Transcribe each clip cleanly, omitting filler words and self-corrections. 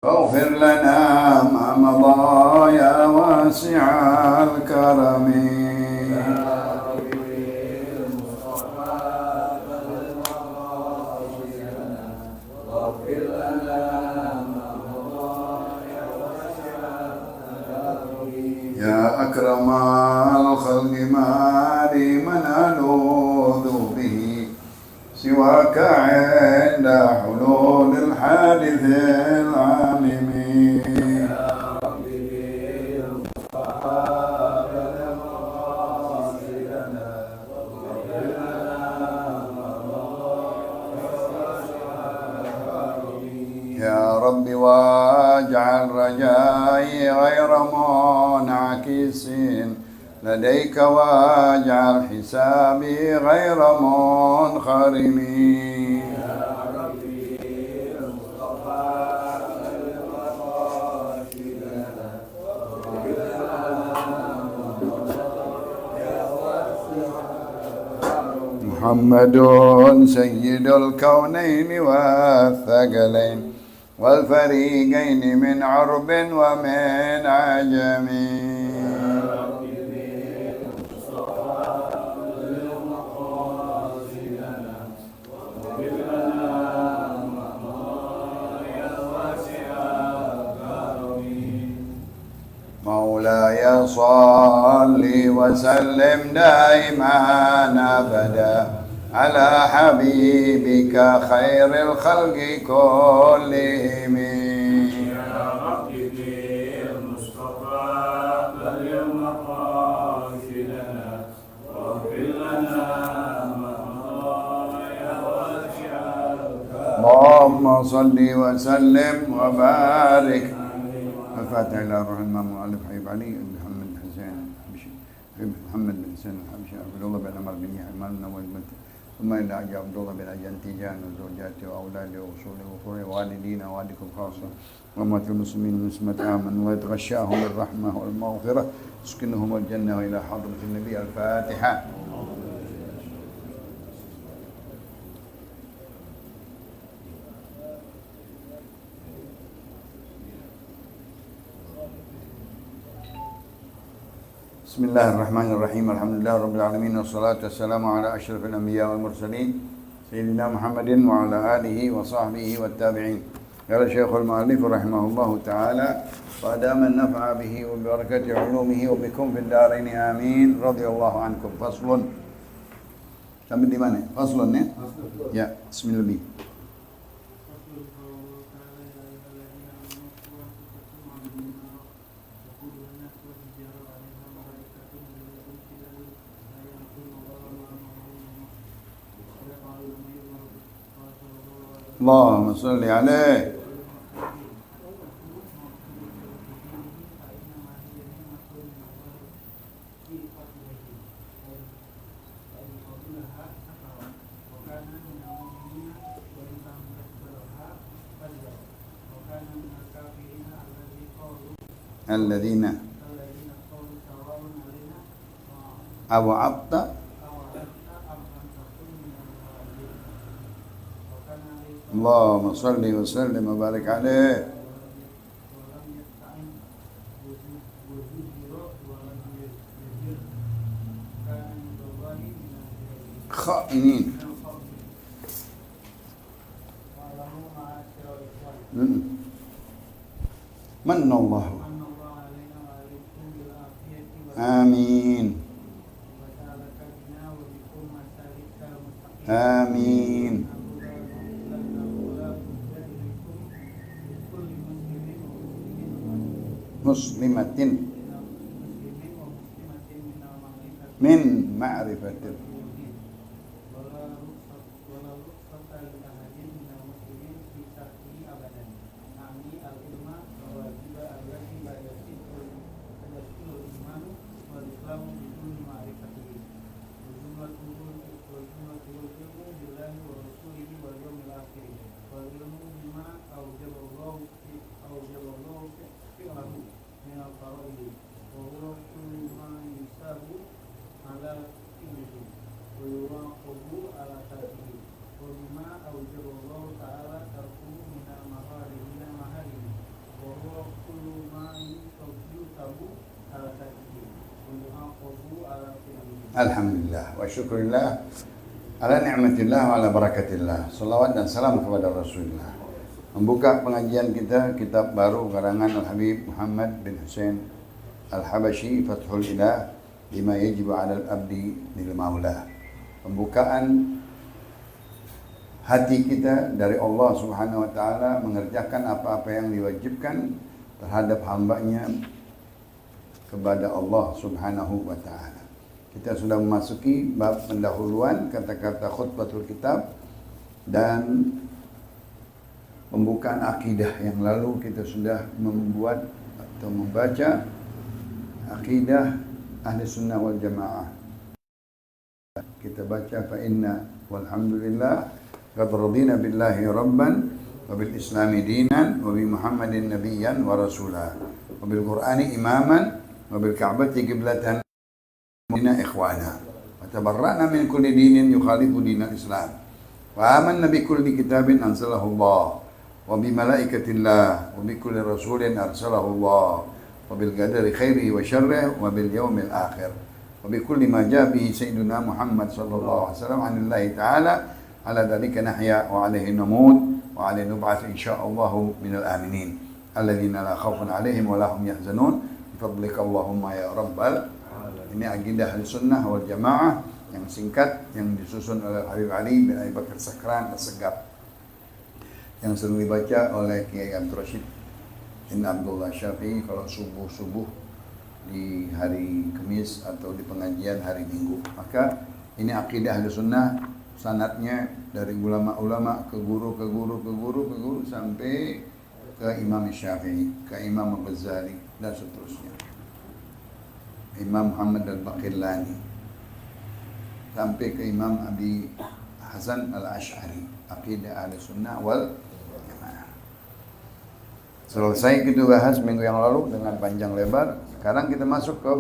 واغفر لنا ما مضى يا واسع الكرم يا أكرم الخلق ما لي من ألوذ به سواك عند حلول الحادث العامم يا ربي بالمصطفى بلغ مقاصدنا واغفر لنا يا رب واجعل رجائي غير منعكس لديك واجعل حسابي غير منخرم يا ربي المصطفى محمد سيد الكونين والثقلين والفريقين من عرب ومن عجم مولاي صل وسلم دائما أبدا على حبيبك خير الخلق كلهم يا رب بالمصطفى بلغ مقاصدنا واغفر لنا ما مضى يا واسع الكرم اللهم صل وسلم وبارك الفاتحة إلى روح الإمام المؤلف حبيب علي بن محمد حسين الحبشي محمد بن حسين الحبشي عبد الله بن عمر بن يحيى المالنا والبنت ثم إلى أجي عبد الله بن أجي تيجان وزوجاته وأولاده وأصوله وفروعه ووالدينا ووالدكم خاصة وأمة المسلمين والمسلمات آمنوا ويتغشاهم بالرحمة والمغفرة يسكنهم الجنة وإلى حضرة النبي الفاتحة. بسم الله الرحمن الرحيم الحمد لله رب العالمين والصلاة والسلام على أشرف الأنبياء والمرسلين سيدنا محمد وعلى آله وصحبه والتابعين. قال الشيخ المؤلف رحمه الله تعالى وأدام النفع به وببركة علومه وبكم في الدارين آمين رضي الله عنكم. فصل sampai di mana? Faslun ya? Ya, bismillah. اللهم صل عليه. الذين أوعظت اللهم صل وسلم وبارك عليه. خائنين من الله آمين آمين مسلمة من معرفة Alhamdulillah wa syukurillah ala ni'matillah wa ala barakatillah. Salawat dan salam kepada Rasulullah. Membuka pengajian kita kitab baru karangan Al-Habib Muhammad bin Hussein Al-Habashi, Fathul Ilah lima yajibu 'alal abdi lil maula. Pembukaan hati kita dari Allah Subhanahu wa taala mengerjakan apa-apa yang diwajibkan terhadap hambanya kepada Allah Subhanahu wa taala. Kita sudah memasuki bab pendahuluan kata-kata khutbatul kitab dan pembukaan akidah. Yang lalu kita sudah membuat atau membaca akidah ahli sunnah wal jamaah. Kita baca fa inna walhamdulillah qad radina billahi rabban wa bil islami dinan wa bi muhammadin nabiyyan wa rasula wa bil qur'ani imaman wa bil ka'bati qiblatan dina ikhwana wa tabarra'na min kulli dinin yukhalifu dinal islam wa amanna bi kulli kitabin anzalahu Allah wa bi malaikatillah wa bi kulli rasulin arsalahu Allah wa bil qadari khairihi wa syarrihi wa bil yaumil akhir wa bi kulli ma jaa bihi sayyiduna Muhammad sallallahu alaihi wasallam anillahi ta'ala ala dzalika nahya wa alaihi namut wa alaihi nub'ats insyaallah minal aminin alladzina la khaufun alaihim wa la hum yahzanun bi fadlika Allahumma ya rabbal. Ini akidah Ahlussunnah wal Jamaah yang singkat yang disusun oleh Habib Ali bin Abi Bakar Sakran As-Segaf yang sering dibaca oleh Kiai Abdul Rashid bin Abdullah Syafi'i kalau subuh-subuh di hari Kamis atau di pengajian hari Minggu. Maka ini akidah Ahlussunnah, sanadnya dari ulama-ulama ke guru sampai ke Imam Syafi'i, ke Imam Al-Ghazali dan seterusnya. Imam Muhammad Al-Baqillani sampai ke Imam Abi Hasan Al-Ash'ari, akidah Ahlussunnah wal Jamaah. Selesai kita bahas minggu yang lalu dengan panjang lebar. Sekarang kita masuk ke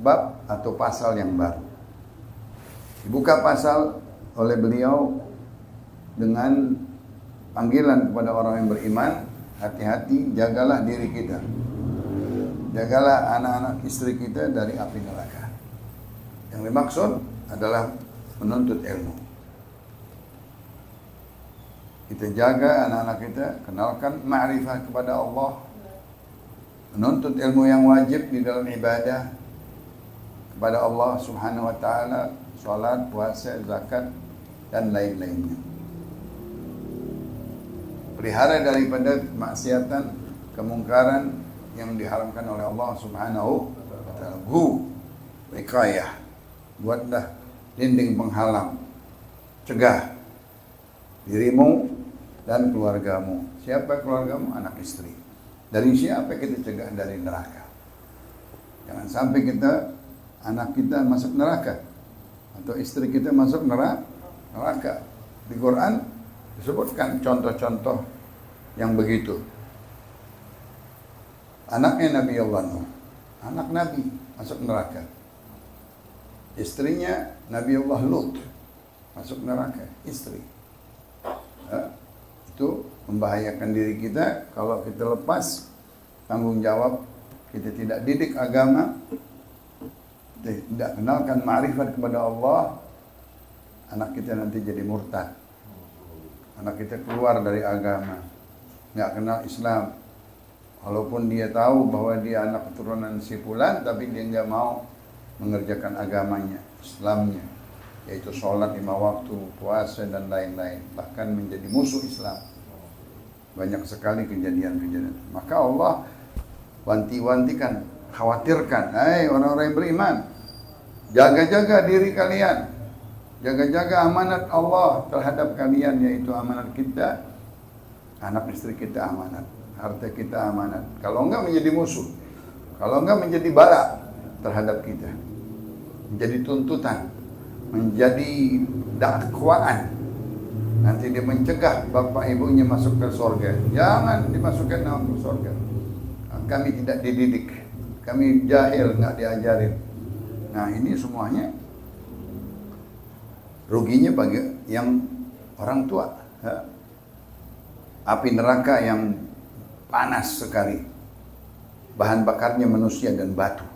bab atau pasal yang baru. Dibuka pasal oleh beliau dengan panggilan kepada orang yang beriman, hati-hati, jagalah diri kita. Jagalah anak-anak istri kita dari api neraka. Yang dimaksud adalah menuntut ilmu. Kita jaga anak-anak kita, kenalkan ma'rifah kepada Allah, menuntut ilmu yang wajib di dalam ibadah kepada Allah Subhanahu wa taala, salat, puasa, zakat dan lain-lainnya. Pelihara daripada kemaksiatan, kemungkaran yang diharamkan oleh Allah Subhanahu wa taala. Wiqayah, buatlah dinding penghalang, cegah dirimu dan keluargamu. Siapa keluargamu? Anak istri. Dari siapa kita cegah? Dari neraka. Jangan sampai anak kita masuk neraka atau istri kita masuk neraka. Di Quran disebutkan contoh-contoh yang begitu. Anaknya Nabi Allah Nuh, anak Nabi masuk neraka. Istrinya Nabi Allah Lut masuk neraka, istri. Itu membahayakan diri kita kalau kita lepas tanggung jawab, kita tidak didik agama, tidak kenalkan ma'rifat kepada Allah, anak kita nanti jadi murtad. Anak kita keluar dari agama, nggak kenal Islam. Walaupun dia tahu bahwa dia anak keturunan si fulan, tapi dia nggak mau mengerjakan agamanya, Islamnya, yaitu sholat 5 waktu, puasa dan lain-lain, bahkan menjadi musuh Islam. Banyak sekali kejadian-kejadian. Maka Allah wanti-wantikan, khawatirkan, hai orang-orang yang beriman, jaga-jaga diri kalian, jaga-jaga amanat Allah terhadap kalian, yaitu amanat kita, anak istri kita amanat, harta kita amanat. Kalau enggak menjadi musuh, kalau enggak menjadi bala terhadap kita, menjadi tuntutan, menjadi dakwaan. Nanti dia mencegah bapak ibunya masuk ke surga. Jangan dimasukkan ke surga. Kami tidak dididik, kami jahil, nggak diajarin. Nah ini semuanya ruginya bagi yang orang tua. Api neraka yang panas sekali, bahan bakarnya manusia dan batu.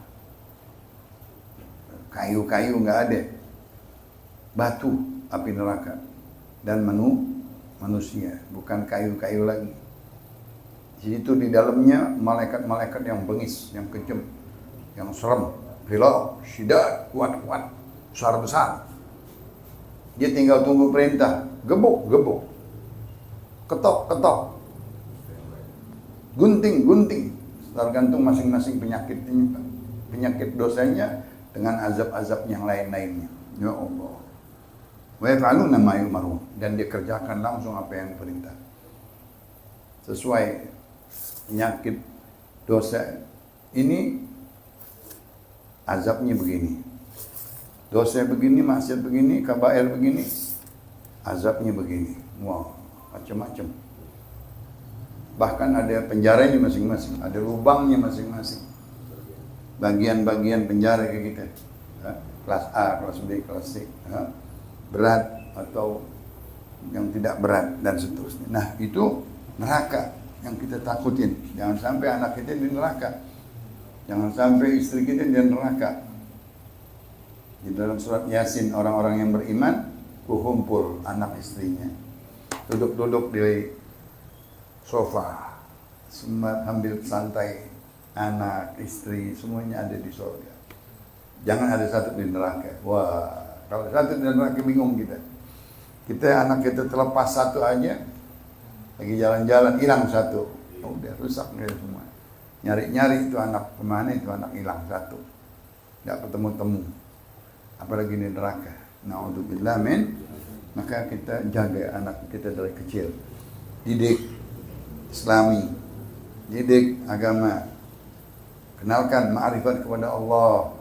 kayu-kayu nggak ada, batu api neraka, dan manusia, bukan kayu-kayu lagi. Di situ di dalamnya malaikat-malaikat yang bengis, yang kejam, yang serem, gila, syiddat, kuat-kuat, besar-besar. Dia tinggal tunggu perintah, gebuk, ketok, gunting, tergantung masing-masing penyakit dosanya dengan azab-azab yang lain-lainnya. Ya Allah. Wa yaf'aluna ma yu'marun, dan dia kerjakan langsung apa yang perintah. Sesuai penyakit dosa ini, azabnya begini. Dosa begini, maksiat begini, kabair begini, azabnya begini. Wow, macam-macam. Bahkan ada penjaranya masing-masing, ada lubangnya masing-masing. Bagian-bagian penjara kayak kita. Kelas A, kelas B, kelas C. Berat atau yang tidak berat dan seterusnya. Nah, itu neraka yang kita takutin. Jangan sampai anak kita di neraka. Jangan sampai istri kita di neraka. Di dalam surat Yasin, orang-orang yang beriman kumpul anak istrinya, duduk-duduk di sofa, sambil santai, anak, istri, semuanya ada di surga. Jangan ada satu di neraka. Wah, kalau satu di neraka bingung kita. Anak kita terlepas satu aja, lagi jalan-jalan hilang satu, udah rusak dia semua. Nyari-nyari itu anak kemana, itu anak hilang satu, nggak ketemu-temu. Apalagi di neraka. Na'udzubillah min. Maka kita jaga anak kita dari kecil, didik Islami, didik agama, kenalkan ma'rifat kepada Allah,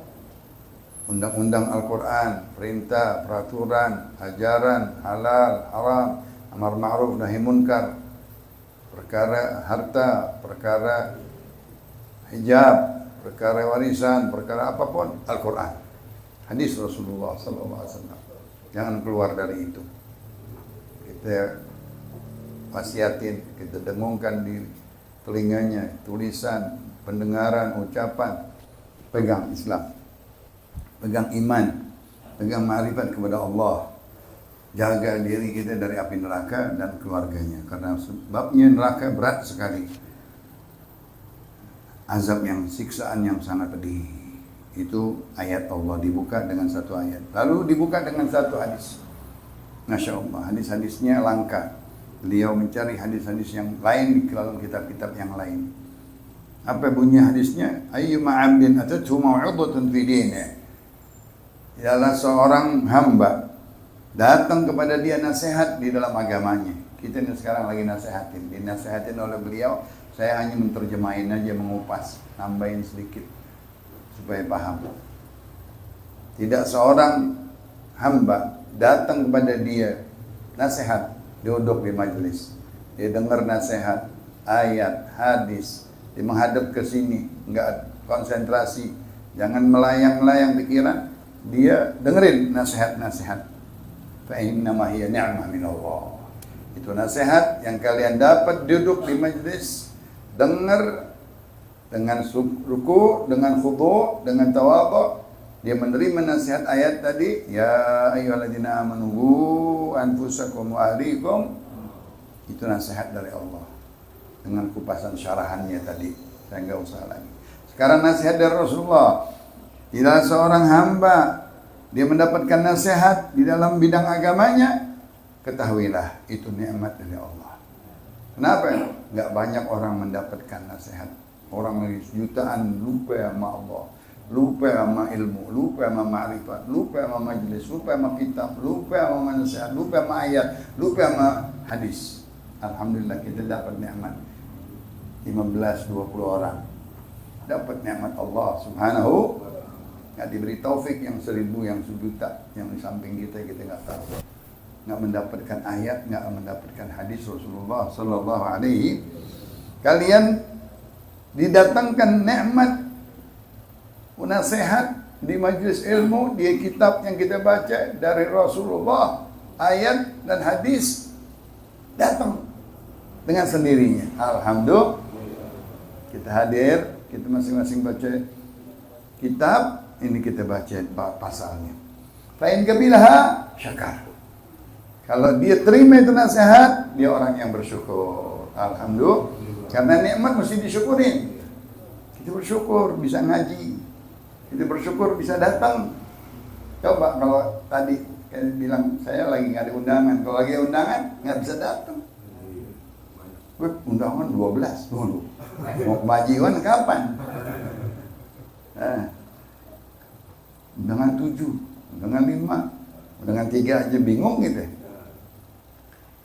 undang-undang Al-Quran, perintah, peraturan, ajaran, halal, haram, amar ma'ruf, nahi munkar, perkara harta, perkara hijab, perkara warisan, perkara apapun, Al-Quran, hadis Rasulullah SAW. Jangan keluar dari itu. Kita wasiatin, kita dengungkan di telinganya, tulisan, pendengaran, ucapan, pegang Islam, pegang iman, pegang ma'rifat kepada Allah. Jaga diri kita dari api neraka dan keluarganya, karena sebabnya neraka berat sekali. Azab yang, siksaan yang sangat pedih. Itu ayat Allah, dibuka dengan satu ayat, lalu dibuka dengan satu hadis. Masya Allah, hadis-hadisnya langka. Beliau mencari hadis-hadis yang lain di dalam kitab-kitab yang lain. Apa bunyi hadisnya? Ayyuma 'abdin atathu maw'udhatun fi dinihi. Ialah seorang hamba datang kepada dia nasihat di dalam agamanya. Kita ini sekarang lagi nasihatin, dinasihatin oleh beliau. Saya hanya menterjemahin aja, mengupas, nambahin sedikit supaya paham. Tidak seorang hamba datang kepada dia nasihat, duduk di majelis, dia dengar nasihat, ayat, hadis, dia menghadap ke sini, enggak konsentrasi, jangan melayang-layang pikiran, dia dengerin nasihat-nasihat. Fa innama hiya ni'mah min Allah. Itu nasihat yang kalian dapat duduk di majelis, dengar dengan ruku, dengan khudu', dengan tawadhu, dia menerima nasihat ayat tadi, ya ayyuhalladzina amanu anfusakum wa ahlikum. Itu nasihat dari Allah dengan kupasan syarahannya tadi, saya enggak usah lagi. Sekarang nasihat dari Rasulullah. Tidak seorang hamba dia mendapatkan nasihat di dalam bidang agamanya, ketahuilah itu nikmat dari Allah. Kenapa? Enggak banyak orang mendapatkan nasihat. Orang lagi jutaan lupa sama Allah, lupa sama ilmu, lupa sama ma'rifat, lupa sama majlis, lupa sama kitab, lupa sama nasihat, lupa sama ayat, lupa sama hadis. Alhamdulillah kita dapat nikmat 15-20 orang dapat nikmat Allah Subhanahu. Nggak diberi taufik yang 1000, yang 1.000.000 yang di samping kita nggak tahu, nggak mendapatkan ayat, nggak mendapatkan hadis Rasulullah Sallallahu Alaihi. Kalian didatangkan nikmat nasihat di majelis ilmu, di kitab yang kita baca dari Rasulullah, ayat dan hadis datang dengan sendirinya. Alhamdulillah kita hadir, kita masing-masing baca kitab Ini kita baca pasalnya. Fa'in qabilaha syakar. Kalau dia terima itu nasihat, dia orang yang bersyukur. Alhamdulillah. Karena nikmat mesti disyukurin. Kita bersyukur bisa ngaji. Kita bersyukur bisa datang. Coba kalau tadi bilang saya lagi nggak ada undangan. Kalau lagi ada undangan nggak bisa datang. Undangan 12 dulu. Mau kemajuan kapan? Undangan 7, undangan 5, undangan 3 aja bingung gitu.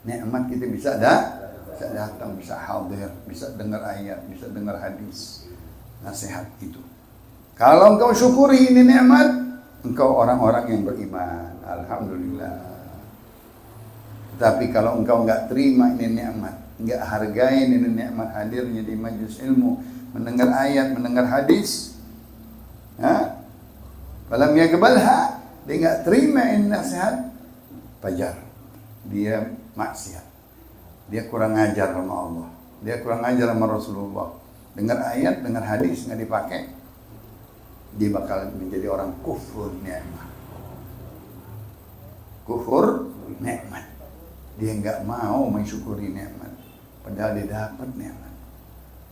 Nikmat kita bisa datang, bisa hadir, bisa dengar ayat, bisa dengar hadis, nasihat itu. Kalau engkau syukuri ini nikmat, engkau orang-orang yang beriman. Alhamdulillah. Tapi kalau engkau enggak terima ini nikmat, enggak hargai ini nikmat hadirnya di majelis ilmu, mendengar ayat, mendengar hadis, falam yaqbalha, dia enggak terima ini nasihat, fajar. Dia maksiat. Dia kurang ajar sama Allah. Dia kurang ajar sama Rasulullah. Dengar ayat, dengar hadis enggak dipakai, dia bakal menjadi orang kufur nikmat. Kufur nikmat. Dia enggak mau mensyukuri nikmat. Padahal dia dapat nikmat.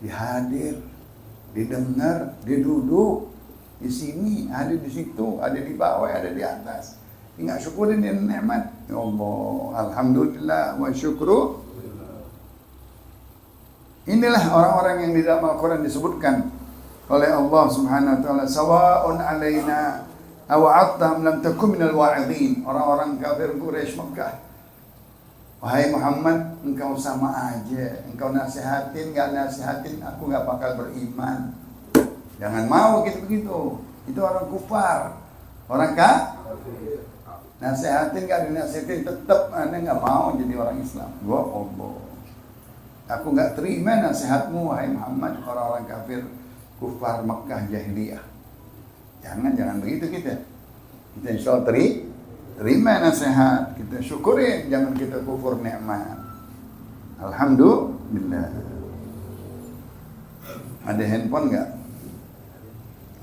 Dia hadir, dia dengar, dia duduk di sini, ada di situ, ada di bawah, ada di atas. Dia enggak syukurin nikmat. Ya Allah, alhamdulillah wa syukru. Inilah orang-orang yang di dalam Al-Quran disebutkan oleh Allah Subhanahu wa taala, sawa'un 'alaina aw 'attam lam takun minal wa'idin. Orang-orang kafir Quraisy Makkah, wahai Muhammad, engkau sama aja, engkau nasihatin enggak nasihatin, aku enggak bakal beriman. Jangan mau gitu-begitu. Itu orang kufar. Orang kafir. Nasihatin enggak dinasihatin, tetap Anda enggak mau jadi orang Islam. Gua Allah. Aku enggak terima nasihatmu wahai Muhammad, orang-orang kafir kufar Makkah jahiliyah. Jangan begitu kita. Kita insya Allah terima nasihat, kita syukurin, jangan kita kufur nikmat. Alhamdulillah. Ada handphone enggak?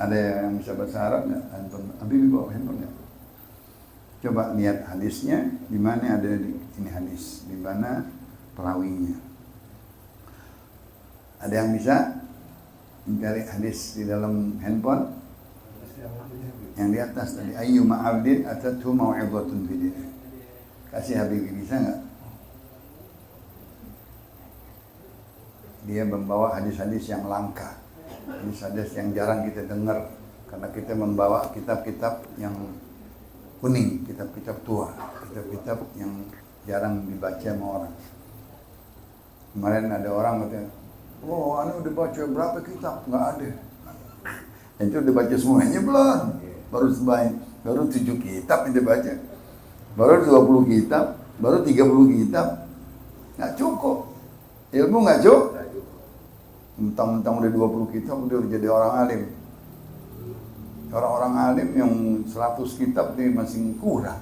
Ada yang bisa bahasa Arab enggak? Handphone. Habib bawa handphone enggak? Coba lihat hadisnya, di mana ada di ini hadis, di mana perawinya. Ada yang bisa mencari hadis di dalam handphone? Yang di atas tadi, ayyuma 'abdin atathu mau'izatun fi din. Kasih Habib, bisa enggak? Dia membawa hadis-hadis yang langka, hadis-hadis yang jarang kita dengar, karena kita membawa kitab-kitab yang kuning, kitab-kitab tua, kitab-kitab yang jarang dibaca sama orang. Kemarin ada orang katanya, oh, anda udah baca berapa kitab? Nggak ada. Itu udah baca semuanya belum? Baru sebanyak, baru 7 kitab yang dibaca. Baru 20 kitab, baru 30 kitab. Nggak cukup. Ilmu nggak cukup. Mentang-mentang udah 20 kitab, udah jadi orang alim. Orang-orang alim yang 100 kitab nih masih kurang.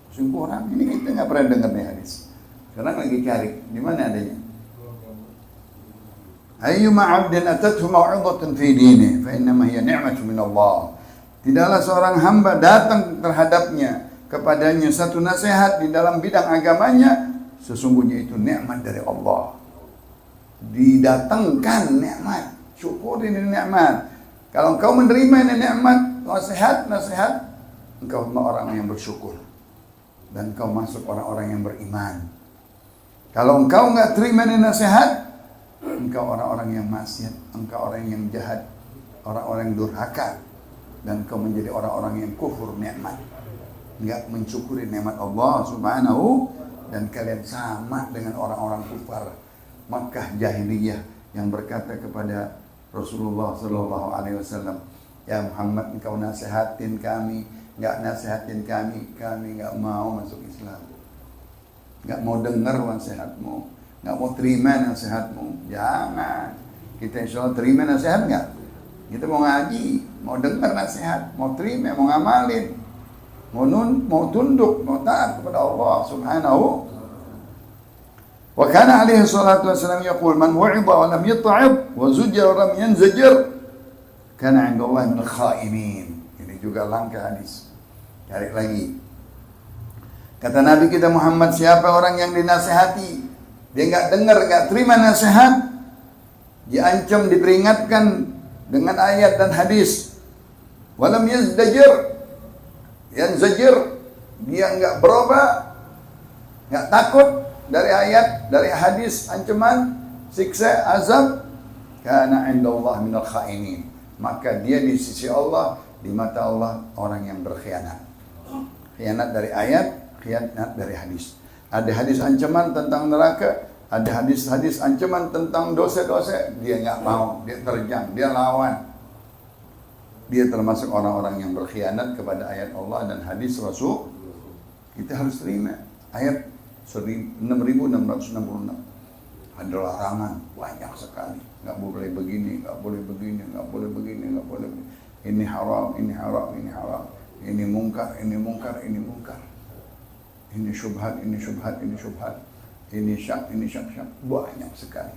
Masih kurang. Ini kita nggak pernah dengar nih hadis. Sekarang lagi cari, di mana adanya? Ayyuma 'abdin atathu mau'izatun fi dinihi fa innama hiya ni'matun min Allah. Tidaklah seorang hamba datang terhadapnya kepadanya satu nasihat di dalam bidang agamanya, sesungguhnya itu nikmat dari Allah. Didatangkan nikmat, syukuri ini nikmat. Kalau engkau menerima ini nikmat, nasihat, engkau orang yang bersyukur dan engkau masuk orang-orang yang beriman. Kalau engkau enggak terima ini nasihat, engkau orang-orang yang maksiat, engkau orang yang jahat, orang-orang yang durhaka, dan engkau menjadi orang-orang yang kufur nikmat, enggak mensyukuri nikmat Allah Subhanahu, dan kalian sama dengan orang-orang kufar Makkah jahiliyah yang berkata kepada Rasulullah sallallahu alaihi wasallam, ya Muhammad, engkau nasihatin kami, enggak nasihatin kami enggak mau masuk Islam, enggak mau dengar nasihatmu, enggak mau terima nasihatmu. Jangan. Kita insya Allah terima nasihat enggak? Kita mau ngaji, mau dengar nasihat, mau terima, mau ngamalin, mau tunduk, mau taat kepada Allah Subhanahu. Wa kana alaihi salatu wassalam yaqul man wu'idha wa lam yat'ab wa zujira wa lam yanzajir kana 'inda Allah min al-kha'imin. Itu juga langkah hadis. Cari lagi. Kata Nabi kita Muhammad, siapa orang yang dinasihati, dia nggak dengar, nggak terima nasihat, diancam, diperingatkan dengan ayat dan hadis. Walam yazdajir, yanzajir, dia nggak berubah, nggak takut dari ayat, dari hadis, ancaman, siksa, azab, kana indallah minal khainin. Maka dia di sisi Allah, di mata Allah orang yang berkhianat. Khianat dari ayat, khianat dari hadis. Ada hadis ancaman tentang neraka, ada hadis-hadis ancaman tentang dosa-dosa, dia nggak mau, dia terjang, dia lawan. Dia termasuk orang-orang yang berkhianat kepada ayat Allah dan hadis Rasul. Kita harus terima. Ayat 6666. Ada larangan banyak sekali. Nggak boleh begini, nggak boleh begini, nggak boleh begini, nggak boleh begini. Ini haram, ini haram, ini haram. Ini mungkar, ini mungkar, ini mungkar. Ini syubhat, ini syubhat, ini syubhat. Ini syak, ini syak. Banyak sekali.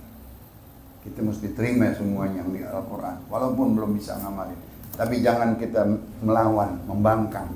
Kita mesti terima semuanya yang di Al-Quran. Walaupun belum bisa ngamalin. Tapi jangan kita melawan, membangkang.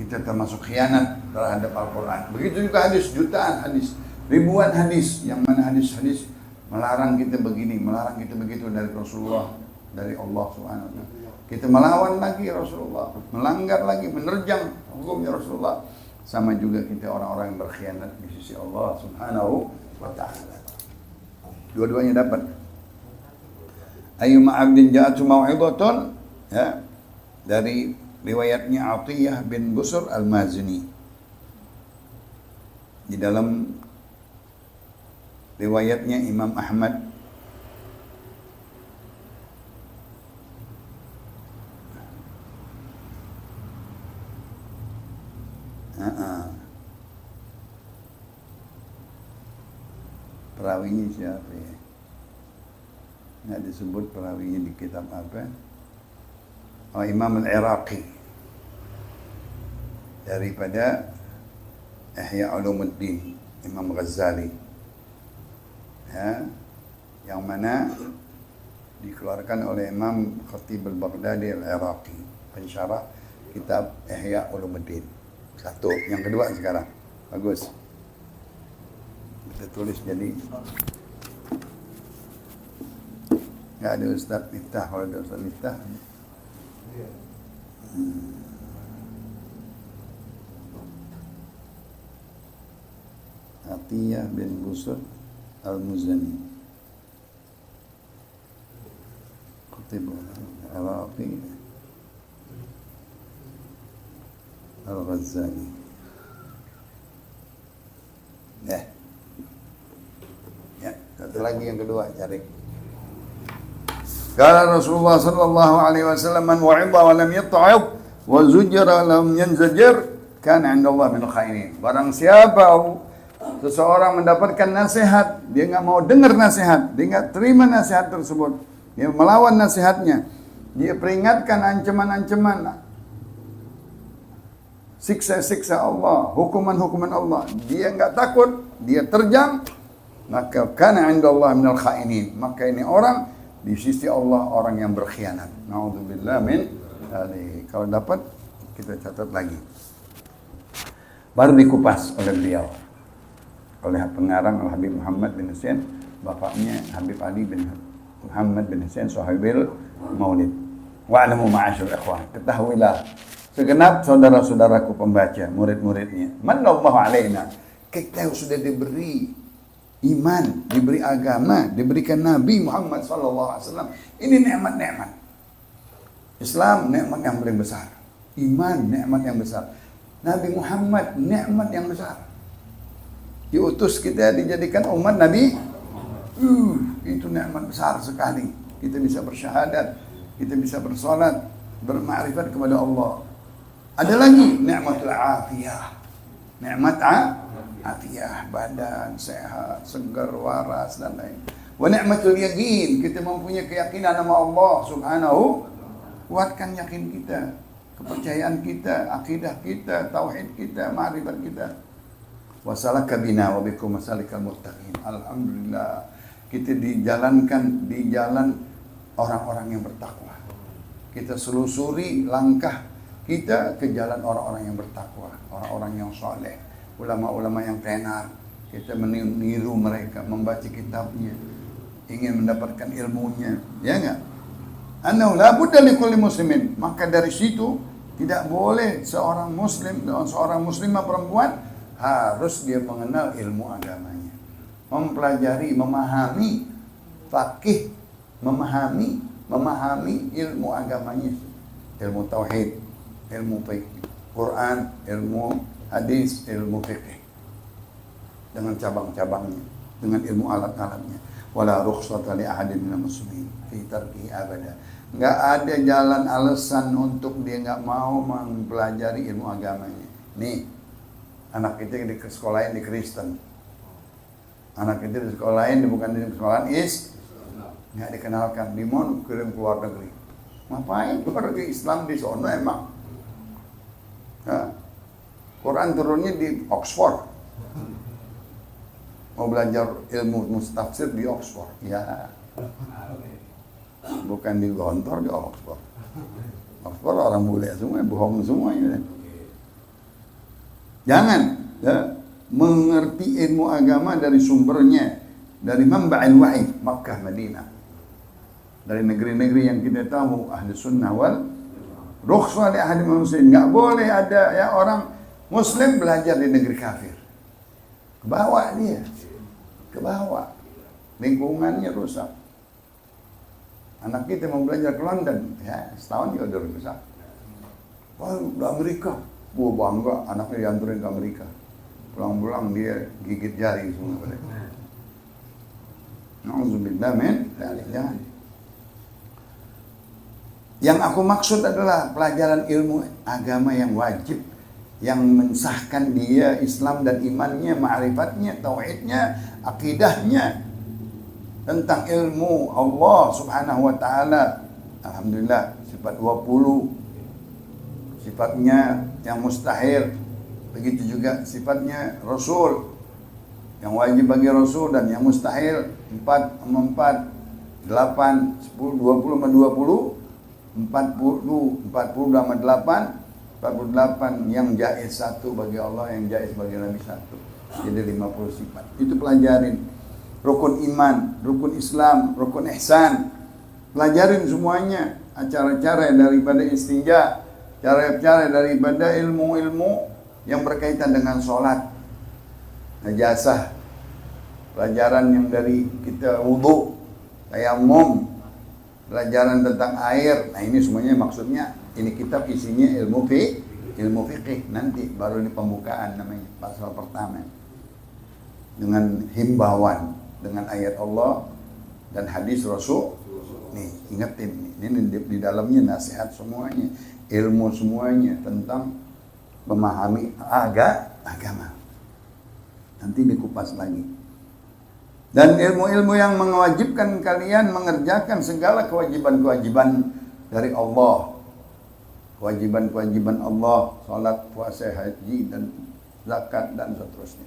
Kita termasuk khianat terhadap Al-Quran. Begitu juga hadis, jutaan hadis. Ribuan hadis. Yang mana hadis-hadis melarang kita begini, melarang kita begitu dari Rasulullah. Dari Allah SWT. Kita melawan lagi Rasulullah, melanggar lagi, menerjang hukumnya Rasulullah. Sama juga kita orang-orang yang berkhianat di sisi Allah Subhanahu wa ta'ala. Dua-duanya dapat. Ayyuma abdin ja'atu mau'idhatun, ya, dari riwayatnya Atiyah bin Busr al-Mazini. Di dalam riwayatnya Imam Ahmad perawinya siapa ya? Nggak disebut perawinya di kitab apa? Oh, Imam Al-Iraqi daripada Ihya Ulumuddin Imam Ghazali, ya, yang mana dikeluarkan oleh Imam Khatib Al-Baghdadi Al-Iraqi, pensyarah kitab Ihya Ulumuddin. Satu, yang kedua sekarang. Bagus. Kita tulis jadi. Nggak ada Ustaz Miftah, kalau ada Ustaz Miftah. Atiyah bin Busr al-Muzani. Khatib al-Iraqi Al-Ghazali. Ya, satu lagi yang kedua cari. Kala Rasulullah sallallahu alaihi wasallam, man wa'idha wa lam yata'ib wa zujira lam yanzajir kana 'inda Allah min khainin. Barang siapa seseorang mendapatkan nasihat, dia enggak mau dengar nasihat, dia enggak terima nasihat tersebut, dia melawan nasihatnya, dia peringatkan ancaman-ancaman, siksa-siksa Allah, hukuman-hukuman Allah, dia enggak takut, dia terjang, maka kana 'inda Allah minal khainin. Maka ini orang di sisi Allah orang yang berkhianat. Nauzubillah min dzalik. Kalau dapat kita catat lagi. Baru dikupas oleh beliau, oleh pengarang Al-Habib Muhammad bin Husain, bapaknya Habib Ali bin Muhammad bin Husain Sahibil Maulid. Wa'lamu ma'asyur ikhwan, ketahuilah segenap saudara-saudaraku pembaca, murid-muridnya, manallahu alaina, kita sudah diberi iman, diberi agama, diberikan Nabi Muhammad SAW. Ini nikmat-nikmat. Islam nikmat yang paling besar. Iman nikmat yang besar. Nabi Muhammad nikmat yang besar. Diutus kita dijadikan umat Nabi. Itu nikmat besar sekali. Kita bisa bersyahadat, kita bisa bersolat, bermakrifat kepada Allah. Ada lagi nikmatul afiyah. Nikmat afiyah, badan sehat, segar, waras dan lain. Wa ni'matul yaqin, kita mempunyai keyakinan nama Allah Subhanahu. Kuatkan yakin kita, kepercayaan kita, akidah kita, tauhid kita, ma'rifat kita. Wa salaka bina wa bikum masalikal muttaqin. Alhamdulillah, kita dijalankan di jalan orang-orang yang bertakwa. kita selusuri langkah kita ke jalan orang-orang yang bertakwa, orang-orang yang soleh, ulama-ulama yang tenar. Kita meniru mereka, membaca kitabnya, ingin mendapatkan ilmunya, ya enggak? Annahu la budda likulli muslimin. Maka dari situ tidak boleh seorang muslim, seorang muslimah perempuan harus dia mengenal ilmu agamanya, mempelajari, memahami fakih, memahami ilmu agamanya, ilmu tauhid, ilmu Quran, ilmu hadis, ilmu fikih dengan cabang-cabangnya, dengan ilmu alat-alatnya. Wala rukhsata li ahadin minal muslimin fi tarkihi abada. Enggak ada jalan alasan untuk dia enggak mau mempelajari ilmu agamanya. Nih, anak kita di sekolahin di Kristen. Anak kita di sekolahin bukan di sekolahan enggak dikenalkan, di mon kirim ke luar negeri. Ngapain keluar negeri? Islam di sana emang. Nah, Quran turunnya di Oxford. Mau belajar ilmu mustafsir di Oxford, ya. Bukan di Gontor, di Oxford. Oxford orang bule semua, bohong semua ini. Jangan ya, mengerti ilmu agama dari sumbernya, dari Manba'il Wa'i, Makkah, Madinah. Dari negeri-negeri yang kita tahu ahli sunnah wal rukhsah li ahli muslim. Enggak boleh ada ya orang muslim belajar di negeri kafir. Kebawa dia. Kebawa. Lingkungannya rusak. Anak kita mau belajar ke London, ya setahun dia udah rusak. Wah, di Amerika. Gua bangga anaknya dianturin ke Amerika. Pulang-pulang dia gigit jari semua mereka. Na'udzubillah min dzalik. Jangan. Yang aku maksud adalah pelajaran ilmu agama yang wajib, yang mensahkan dia Islam dan imannya, ma'rifatnya, tauhidnya, akidahnya, tentang ilmu Allah Subhanahu wa taala. Alhamdulillah, sifat 20, sifatnya yang mustahil. Begitu juga sifatnya Rasul, yang wajib bagi Rasul dan yang mustahil 4 sama 4, 8, 10, 20 sama 20, 40 sama 8, 48 yang jaiz satu bagi Allah, yang jaiz bagi Nabi satu. Jadi 50 sifat. Itu pelajarin. Rukun iman, rukun Islam, rukun ihsan. Pelajarin semuanya. Cara-cara daripada istinja, cara-cara daripada ilmu-ilmu yang berkaitan dengan sholat, najasah. Pelajaran yang dari kita wudu, tayammum, pelajaran tentang air. Nah ini semuanya maksudnya ini kitab isinya ilmu fikih. Nanti baru ini pembukaan namanya pasal pertama dengan himbauan dengan ayat Allah dan hadis Rasul. Nih ingetin ini di dalamnya nasihat semuanya, ilmu semuanya tentang memahami agama. Nanti dikupas lagi. Dan ilmu-ilmu yang mewajibkan kalian mengerjakan segala kewajiban-kewajiban dari Allah. Kewajiban-kewajiban Allah, salat, puasa, haji, dan zakat, dan seterusnya.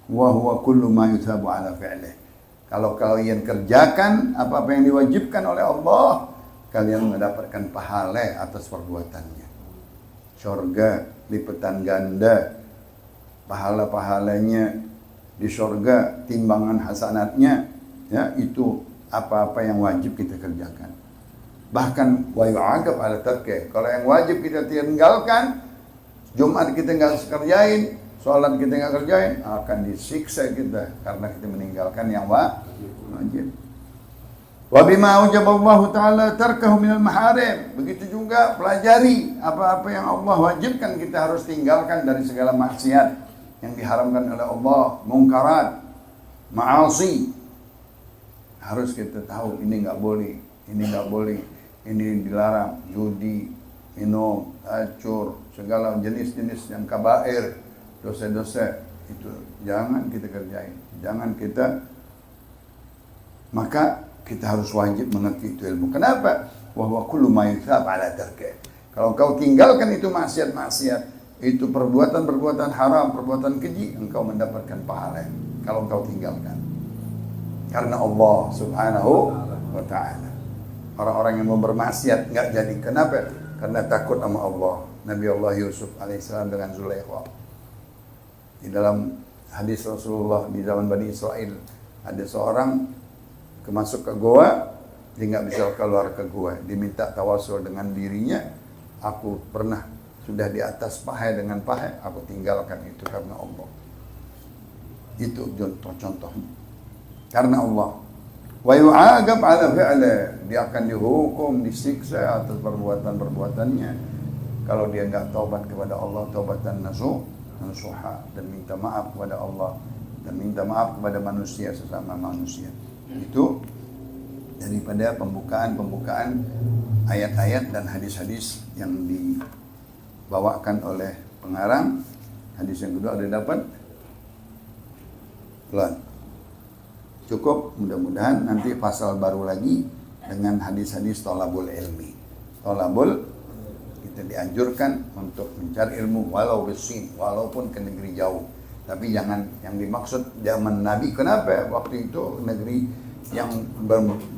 Wa huwa kullu ma yuthabu ala fi'lih. Kalau kalian kerjakan apa-apa yang diwajibkan oleh Allah, kalian mendapatkan pahala atas perbuatannya. Surga, lipatan ganda, pahala-pahalanya di surga, timbangan hasanatnya, ya itu apa-apa yang wajib kita kerjakan. Bahkan wa yu'aqab ala tarkih. Kalau yang wajib kita tinggalkan, Jumat kita nggak kerjain, sholat kita nggak kerjain, akan disiksa kita karena kita meninggalkan yang wajib. Wa bima aujaballahu ta'ala tarkahu minal maharim. Begitu juga pelajari apa-apa yang Allah wajibkan kita harus tinggalkan dari segala maksiat yang diharamkan oleh Allah, mungkarat, ma'asi. Harus kita tahu ini nggak boleh, ini nggak boleh, ini dilarang, judi, minum, acur, segala jenis-jenis yang kabair, dosa-dosa itu jangan kita kerjain, jangan kita. Maka kita harus wajib mengerti itu ilmu. Kenapa? Wa huwa kullu ma yuthab ala tarkih. Kalau kau tinggalkan itu maksiat-maksiat, itu perbuatan-perbuatan haram, perbuatan keji, engkau mendapatkan pahala kalau engkau tinggalkan. Karena Allah Subhanahu wa ta'ala. Orang-orang yang mau bermaksiat nggak jadi. Kenapa? Karena takut sama Allah. Nabi Allah Yusuf alaihissalam dengan Zulaikha. Di dalam hadis Rasulullah di zaman Bani Israel, ada seorang masuk ke goa, dia nggak bisa keluar ke goa. Diminta tawasul dengan dirinya, aku pernah sudah di atas paha dengan paha, aku tinggalkan itu karena Allah. Itu contoh-contohnya. Karena Allah. Wa yu'aqab 'ala fi'li, dia akan dihukum, disiksa atas perbuatan-perbuatannya. Kalau dia enggak taubat kepada Allah, taubatan nasuha, dan minta maaf kepada Allah dan minta maaf kepada manusia, sesama manusia. Itu daripada pembukaan ayat-ayat dan hadis-hadis yang dibawakan oleh pengarang. Hadis yang kedua ada dapat? Belum. Cukup, mudah-mudahan nanti pasal baru lagi dengan hadis-hadis thalabul ilmi. Thalabul, kita dianjurkan untuk mencari ilmu walau besin, walaupun ke negeri jauh. Tapi jangan yang dimaksud zaman Nabi. Kenapa? Waktu itu negeri yang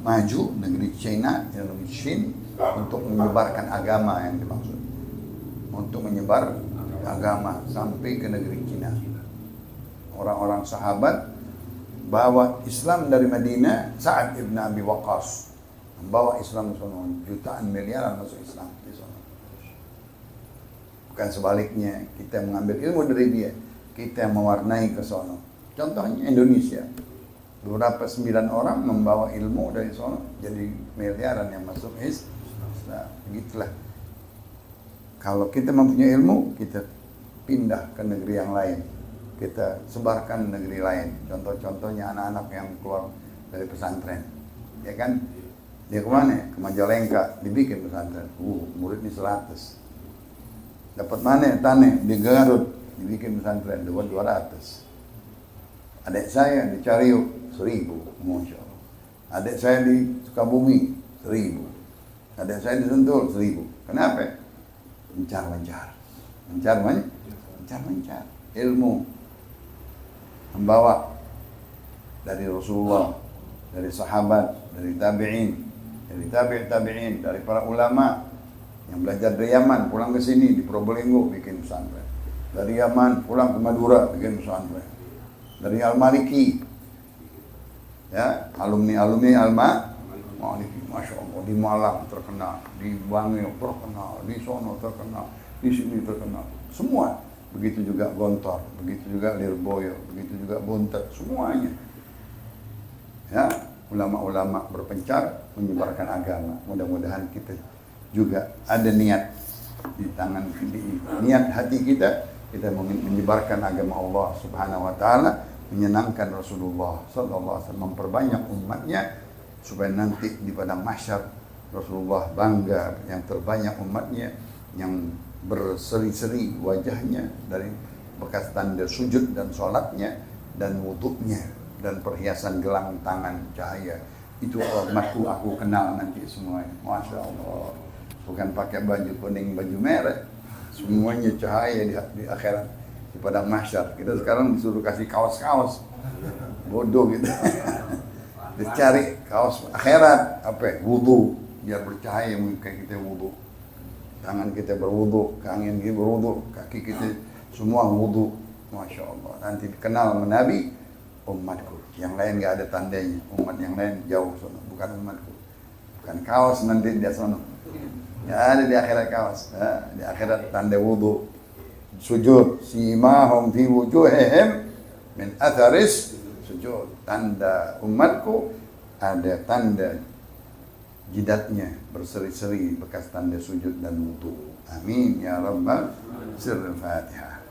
maju, negeri China, negeri Shin, untuk menyebarkan agama yang dimaksud. Untuk menyebar agama sampai ke negeri China. Orang-orang sahabat bawa Islam dari Madinah. Sa'ad ibn Abi Waqqas membawa Islam ke sana, jutaan miliaran masuk Islam di sana. Bukan sebaliknya, kita mengambil ilmu dari dia, kita mewarnai ke sana. Contohnya Indonesia, beberapa 9 orang membawa ilmu dari sana, jadi miliaran yang masuk Islam. Begitulah. Kalau kita mempunyai ilmu, kita pindah ke negeri yang lain, kita sebarkan negeri lain. Contoh-contohnya anak-anak yang keluar dari pesantren, ya kan? Dia kemana? Ke Majalengka, dibikin pesantren. Muridnya 100. Dapat mana? Tanah di Garut, dibikin pesantren 200. Adik saya di Cariuk 1000, Masya Allah. Adik saya di Sukabumi 1000. Adik saya di Sentul 1000. Kenapa? Mencar ilmu. Membawa dari Rasulullah, dari sahabat, dari tabi'in, dari tabi'in, dari para ulama yang belajar dari Yaman, pulang ke sini di Probolinggo bikin pesantren. Dari Yaman pulang ke Madura bikin pesantren. Dari Al-Maliki, ya, alumni Al-Maliki, Masya Allah, di Malang terkenal, di Bangil terkenal, di Sono terkenal, di sini terkenal, semua. Begitu juga Gontor, begitu juga Lirboyo, begitu juga Buntet, semuanya. Ya, ulama-ulama berpencar menyebarkan agama. Mudah-mudahan kita juga ada niat di tangan niat hati kita menyebarkan agama Allah Subhanahu wa taala, menyenangkan Rasulullah sallallahu alaihi wasallam, memperbanyak umatnya supaya nanti di padang mahsyar Rasulullah bangga yang terbanyak umatnya, yang berseri-seri wajahnya dari bekas tanda sujud dan sholatnya dan wuduknya dan perhiasan gelang tangan cahaya. Itu umatku, aku kenal nanti semuanya. Masya Allah. Bukan pakai baju kuning, baju merah. Semuanya cahaya di akhirat, di padang mahsyar. Kita sekarang disuruh kasih kaos-kaos. Bodoh gitu. Dicari kaos akhirat, apa? Wudu, biar bercahaya kayak kita wudu. Tangan kita berwudu, kaki kita berwudu, kaki kita semua wudu. Masya Allah. Nanti dikenal sama Nabi, umatku. Yang lain nggak ada tandanya. Umat yang lain jauh sana, bukan umatku. Bukan kaos nanti dia sana. Ya, ada di akhirat kaos. Ya, di akhirat tanda wudu, sujud. Simahum fi wujuhihim min atharis sujud. Tanda umatku ada tanda jidatnya berseri-seri bekas tanda sujud dan wudu. Amin ya rabbal sirril Fatihah.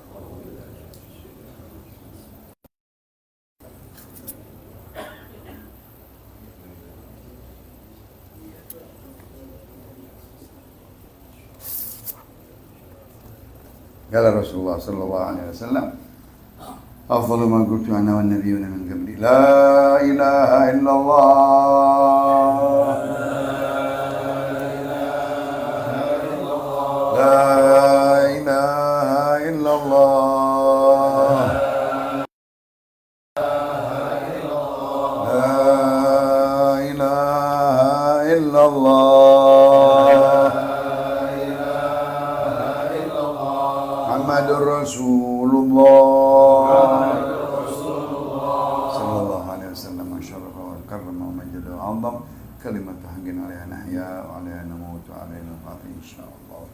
Kala Rasulullah sallallahu alaihi wasallam, afdalu ma qultu ana wan nabiyyuna min qabli, la ilaha illallah. illallah Muhammadur Rasulullah sallallahu alaihi wasallam masyarafa wa karrama wa majada wa azam kalimat haqqin alaiha nahya wa alaiha namut wa alaiha nafat insyaallah.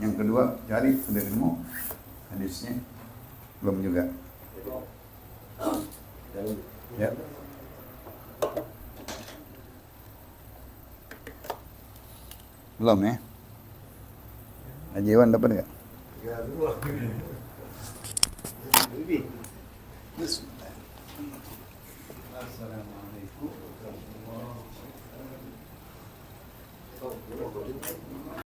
Yang kedua, cari sudah ketemu hadisnya? Belum juga. Ya. Belum ya? Haji Iwan dapat nggak? Bismillah. Assalamualaikum warahmatullahi wabarakatuh.